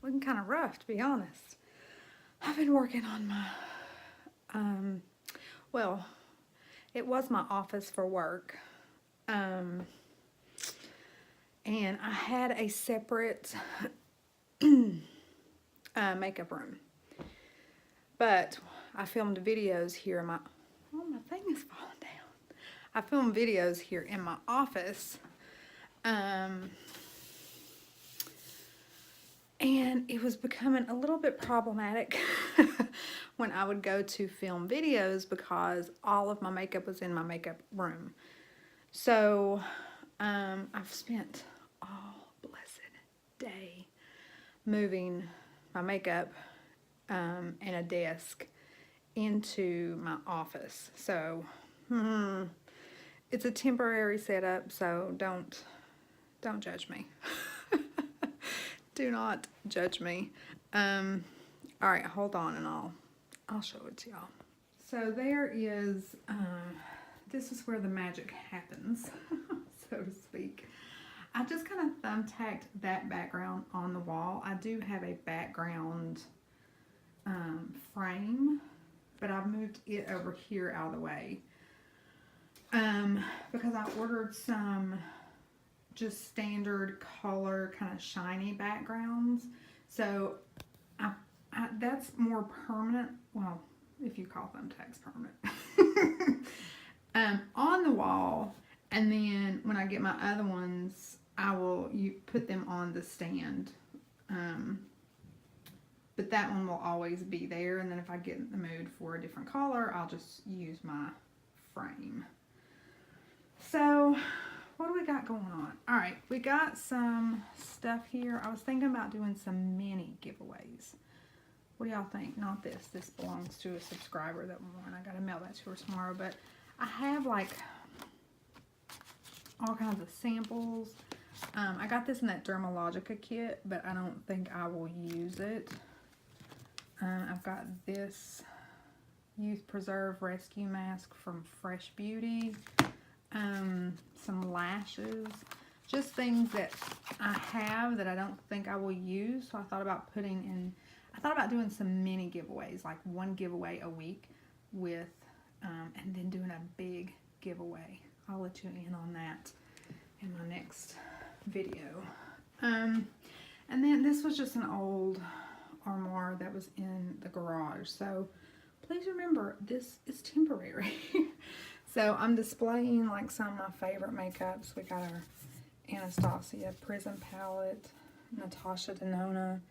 looking kind of rough, to be honest. I've been working on my, well, it was my office for work. And I had a separate makeup room. But I filmed videos here in my, oh, my thing is falling down. I filmed videos here in my office. And it was becoming a little bit problematic when I would go to film videos because all of my makeup was in my makeup room. So I've spent all blessed day moving my makeup and a desk into my office. So it's a temporary setup, so don't judge me. Do not judge me. All right, hold on and I'll show it to y'all. So there is, this is where the magic happens, so to speak. I just kind of thumbtacked that background on the wall. I do have a background frame, but I've moved it over here out of the way because I ordered some just standard color kind of shiny backgrounds. So that's more permanent. Well, if you call thumbtacks permanent. On the wall, and then when I get my other ones, I will put them on the stand. But that one will always be there, and then if I get in the mood for a different color, I'll just use my frame. So what do we got going on? All right, we got some stuff here. I was thinking about doing some mini giveaways. What do y'all think? Not this. This belongs to a subscriber that won. I gotta mail that to her tomorrow. But I have like all kinds of samples. I got this in that Dermalogica kit, but I don't think I will use it. I've got this Youth Preserve Rescue Mask from Fresh Beauty. Some lashes, just things that I have that I don't think I will use. So I thought about doing some mini giveaways, like one giveaway a week with, and then doing a big giveaway. I'll let you in on that in my next video. And then this was just an old armoire that was in the garage. So please remember, this is temporary. So I'm displaying like some of my favorite makeups. We got our Anastasia Prism palette, Natasha Denona.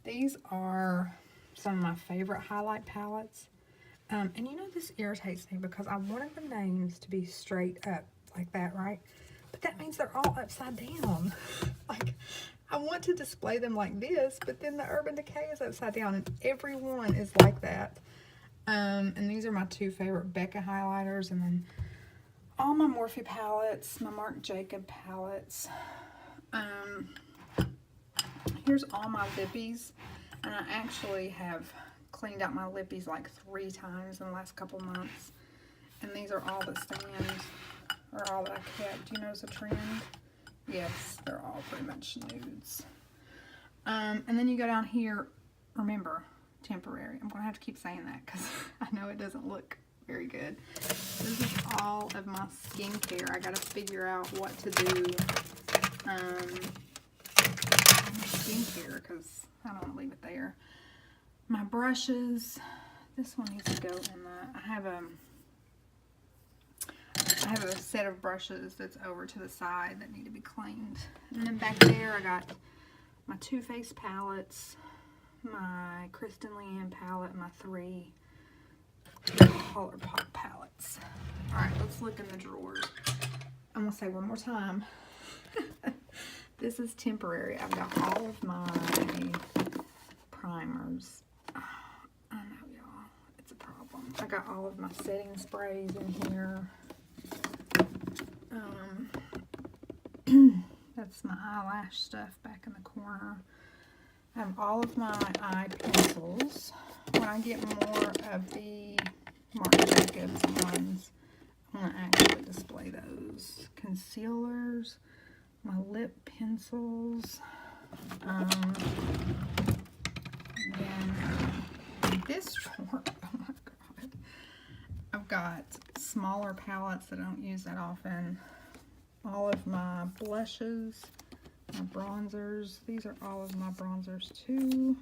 These are some of my favorite highlight palettes. And you know, this irritates me because I wanted the names to be straight up like that, right? But that means they're all upside down. Like, I want to display them like this, but then the Urban Decay is upside down, and every one is like that. And these are my two favorite Becca highlighters, and then all my Morphe palettes, my Marc Jacob palettes. Here's all my lippies, and I actually have cleaned out my lippies like 3 times in the last couple months. And these are all that stand, or all that I kept. Do you notice a trend? Yes, they're all pretty much nudes. And then you go down here, remember, temporary. I'm gonna have to keep saying that because I know it doesn't look very good. This is all of my skincare. I gotta figure out what to do skincare because I don't want to leave it there. My brushes, this one needs to go in the, I have a set of brushes that's over to the side that need to be cleaned. And then back there I got my Too Faced palettes, my Kristen Leanne palette, and my 3 ColourPop palettes. Alright, let's look in the drawers. I'm going to say one more time. This is temporary. I've got all of my primers. I know, y'all. It's a problem. I got all of my setting sprays in here. That's my eyelash stuff back in the corner. I have all of my eye pencils. When I get more of the Marc Jacobs ones, I'm going to actually display those. Concealers, my lip pencils. Then this drawer, oh my god, I've got smaller palettes that I don't use that often. All of my blushes, my bronzers. These are all of my bronzers too.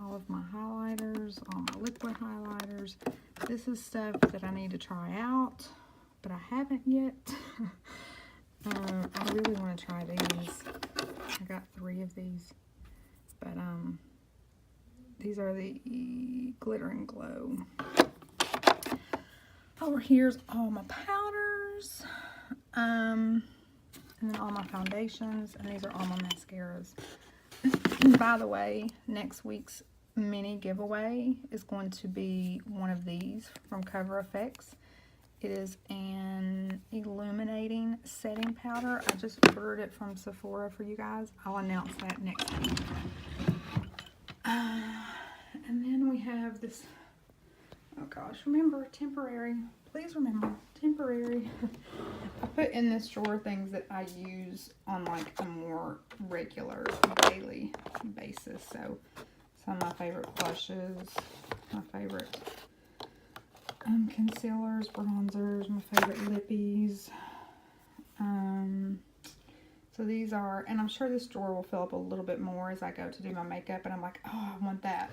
All of my highlighters, all my liquid highlighters. This is stuff that I need to try out, but I haven't yet. I really want to try these. I got 3 of these, but these are the Glitter and Glow. Over here's all my powders, and then all my foundations, and these are all my mascaras. By the way, next week's mini giveaway is going to be one of these from Cover FX. It is an illuminating setting powder. I just ordered it from Sephora for you guys. I'll announce that next week. And then we have this, oh gosh, remember, temporary. Please remember, temporary. I put in this drawer things that I use on like a more regular daily basis. So some of my favorite blushes, my favorite concealers, bronzers, my favorite lippies. So these are, and I'm sure this drawer will fill up a little bit more as I go to do my makeup, and I'm like, oh, I want that.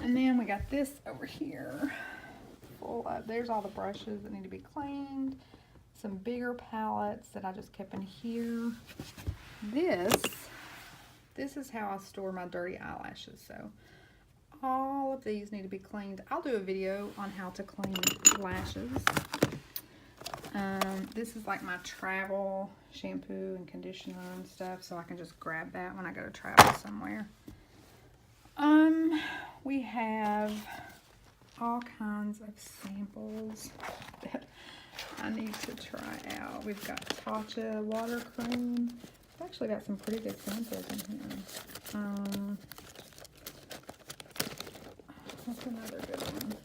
And then we got this over here full of, there's all the brushes that need to be cleaned. Some bigger palettes that I just kept in here. This is how I store my dirty eyelashes. So all of these need to be cleaned. I'll do a video on how to clean lashes. This is like my travel shampoo and conditioner and stuff, so I can just grab that when I go to travel somewhere. We have all kinds of samples that I need to try out. We've got Tatcha water cream. I've actually got some pretty good samples in here. What's another good one?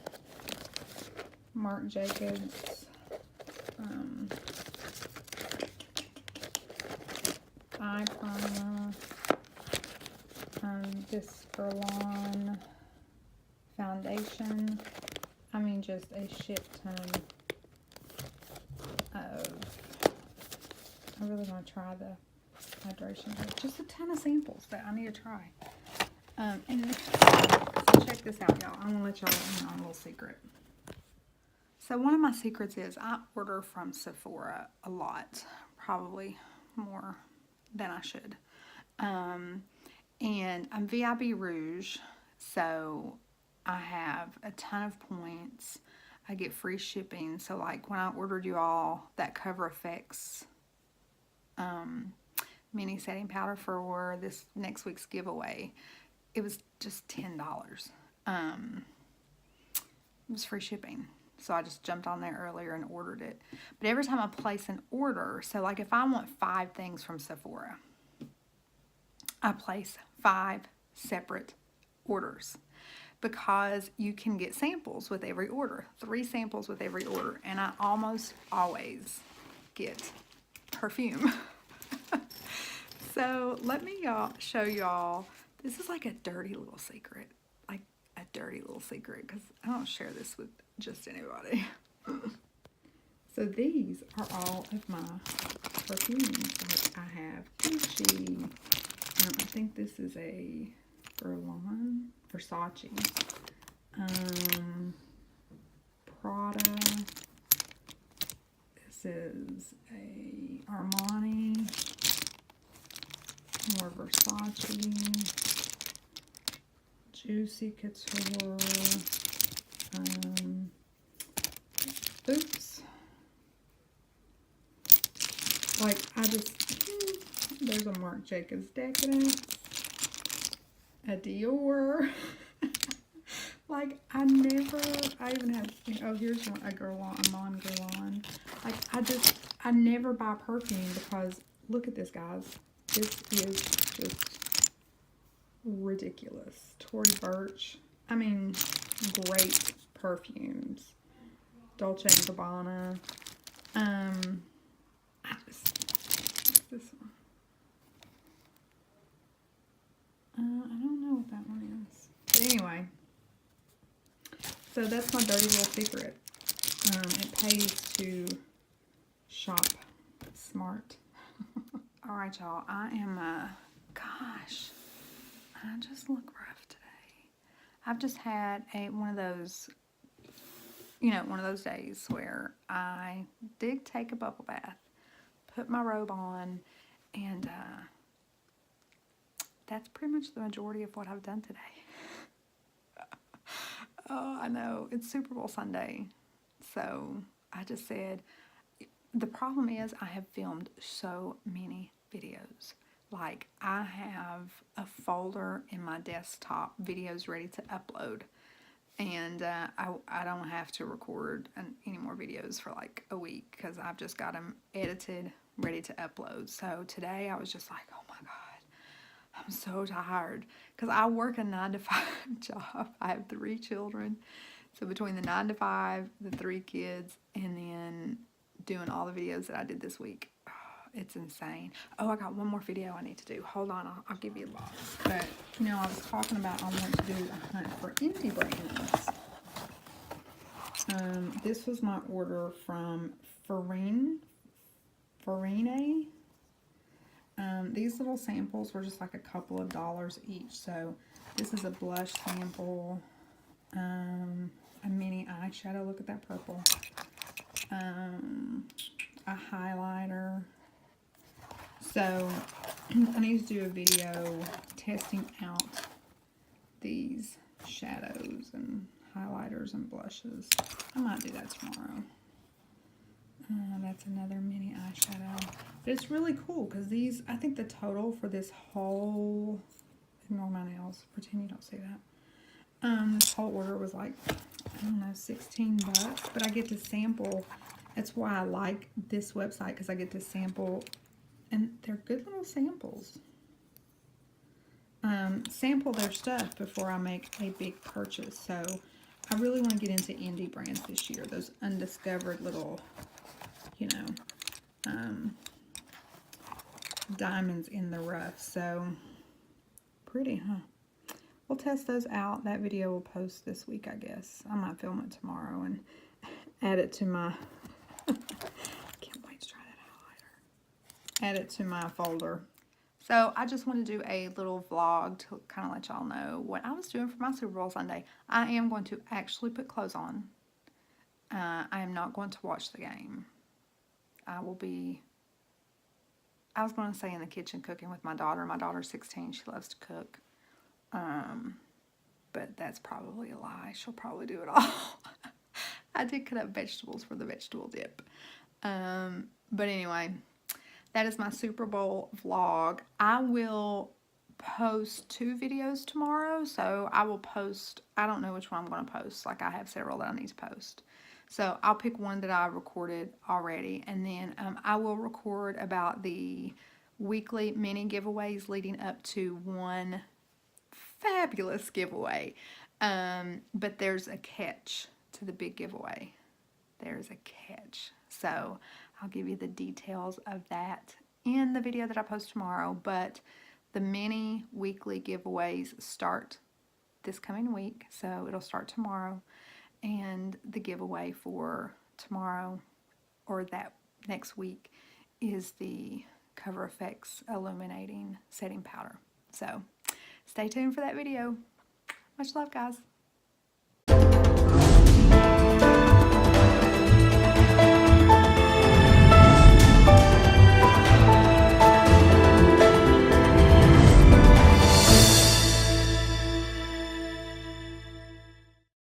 Marc Jacobs. Eye primer. This Guerlain foundation. I mean, just a shit ton of, I really want to try the hydration. Just a ton of samples that I need to try. And so check this out, y'all. I want to let y'all in on a little secret. So one of my secrets is I order from Sephora a lot, probably more than I should. And I'm VIB Rouge, so I have a ton of points. I get free shipping. So like when I ordered you all that Cover FX mini setting powder for this next week's giveaway, it was just $10. It was free shipping. So I just jumped on there earlier and ordered it. But every time I place an order, so like if I want 5 things from Sephora, I place 5 separate orders because you can get samples with every order, 3 samples with every order, and I almost always get perfume. So let me show y'all. This is like a dirty little secret, like a dirty little secret, because I don't share this with just anybody. So these are all of my perfumes. Like I have Gucci. I think this is a Versace. Prada. This is a Armani. More Versace. Juicy Couture. Oops. Like I just, there's a Marc Jacobs Decadence, a Dior. Like I even have, oh here's one, a Mon Guerlain. Like I never buy perfume because look at this, guys. This is just ridiculous. Tory Burch. I mean, great perfumes. Dolce & Gabbana. What's this one? But anyway, so that's my dirty little secret. It pays to shop smart. All right, y'all. I am, gosh, I just look rough today. I've just had one of those, one of those days where I did take a bubble bath, put my robe on, and that's pretty much the majority of what I've done today. Oh, I know. It's Super Bowl Sunday. So I just said, the problem is I have filmed so many videos. Like, I have a folder in my desktop, videos ready to upload. And I don't have to record any more videos for like a week because I've just got them edited, ready to upload. So today I was just like, oh my God, I'm so tired. Because I work a 9-to-5 job. I have 3 children. So between the 9 to 5, the 3 kids, and then doing all the videos that I did this week, it's insane. Oh, I got one more video I need to do. Hold on, I'll give you a lot. But, I was talking about I want to do a hunt for indie brands. This was my order from Farine. These little samples were just like a couple of dollars each. So this is a blush sample, a mini eyeshadow. Look at that purple. A highlighter. So I need to do a video testing out these shadows and highlighters and blushes. I might do that tomorrow. That's another mini eyeshadow. But it's really cool because these, I think the total for this whole, ignore my nails, pretend you don't see that. This whole order was like, I don't know, 16 bucks. But I get to sample. That's why I like this website, because I get to sample. And they're good little samples. Sample their stuff before I make a big purchase. So I really want to get into indie brands this year. Those undiscovered little, diamonds in the rough. So pretty, huh? We'll test those out. That video will post this week, I guess. I might film it tomorrow and add it to my can't wait to try that highlighter. Add it to my folder. So I just want to do a little vlog to kind of let y'all know what I was doing for my Super Bowl Sunday. I am going to actually put clothes on. I am not going to watch the game. I will be, I was going to say in the kitchen cooking with my daughter. My daughter's 16. She loves to cook. But that's probably a lie. She'll probably do it all. I did cut up vegetables for the vegetable dip. But anyway, that is my Super Bowl vlog. I will post 2 videos tomorrow. So I will post, I don't know which one I'm going to post. Like, I have several that I need to post. So I'll pick one that I recorded already. And then I will record about the weekly mini giveaways leading up to one fabulous giveaway. But there's a catch to the big giveaway. There's a catch. So I'll give you the details of that in the video that I post tomorrow. But the mini weekly giveaways start this coming week. So it'll start tomorrow. And the giveaway for tomorrow or that next week is the Cover FX Illuminating Setting Powder. So stay tuned for that video. Much love, guys.